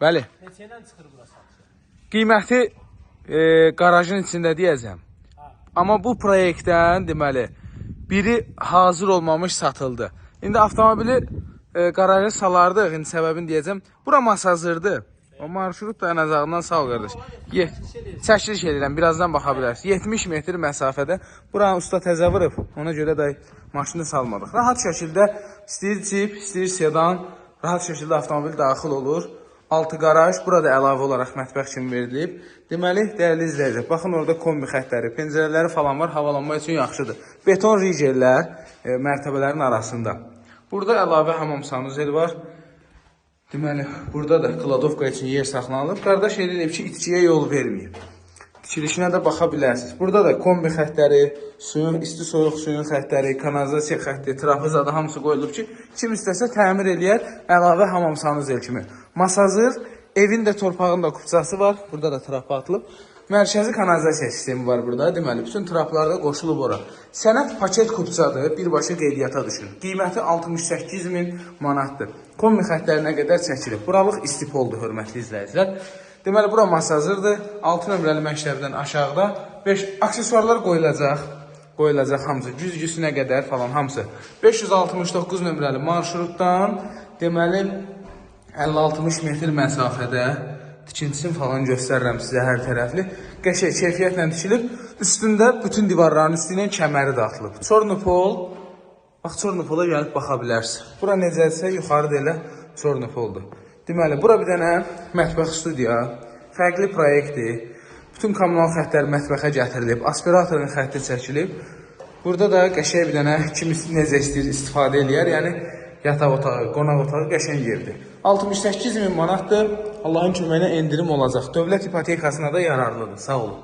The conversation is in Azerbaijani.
Bəli. Neçədən çıxır bura satışa? Qiyməti qarajın içində deyəcəm. Amma bu proyektdən deməli biri hazır olmamış satıldı. İndi avtomobili qaraja salardıq. İndi səbəbini deyəcəm. Bura masazırdı. O marşrut da nəzarından sağ ol qardaş. Çəkiliş edirəm. Birazdan baxa bilərsiniz. 70 metr məsafədə. Buranı usta təzə vurub. Ona görə də maşını salmadıq. Rahat şəkildə istəyir cip, istəyir sedan, rahat şəkildə avtomobil daxil olur. Altı qaraj, burada əlavə olaraq mətbəx kimi verilib. Deməli, dəyərli izləyicilər, baxın orada kombi xətləri, pəncərələri falan var, havalanma üçün yaxşıdır. Beton rigellər mərtəbələrin arasında. Burada əlavə hamam sanuzel var. Deməli, burada da kladovka üçün yer saxlanılıb. Qardaş eləyib ki, itkiyə yol verməyib. Tikilişinə də baxa bilərsiniz. Burada da kombi xətləri, suyun, isti soyuq suyun xətləri, kanalizasiya xətti, trafizadə hamısı qoyulub ki, kim istəsə təmir eləyər, əlavə hamam sanuzel kimi. Masazır, evin də torpağın da kupçası var. Burada da trapa atılıb. Mərkəzi kanalizasiya sistemi var burada. Deməli, bütün traplarda qoşulub ora. Sənəd paket kupçadır, birbaşa qeydiyyata düşür. Qiyməti 68.000 manatdır. Kombi xətlərinə qədər çəkilib. Buralıq istipoldur, hörmətli izləyicilər. Deməli, bura masazırdır. 6 nömrəli məktəbdən aşağıda 5 aksesuarlar qoyulacaq hamısı. Güzgüsünə qədər falan hamısı. 569 nömrəli marşrutdan deməli 50-60 metr məsafədə tikintisini falan göstərirəm sizə hər tərəfli. Qəşəng keyfiyyətlə tikilib. Üstündə bütün divarların üstünə kəməri də atılıb. Çornopol. Bax, Çornopola gəlib baxa bilərsiniz. Bura necəsə yuxarıda elə Çornopoldur. Deməli, bura bir dənə mətbəx studiya, fərqli proyektdir. Bütün kommunal xətlər mətbəxə gətirilib, aspiratorun xətti çəkilib. Burada da qəşəng bir dənə kim necə istəyir istifadə eləyər, yəni yataq otağı, qonaq otağı qəşəng yerdir. 68.000 manatdır. Allahın köməyinə endirim olacaq. Dövlət ipotekasına da yararlıdır. Sağ olun.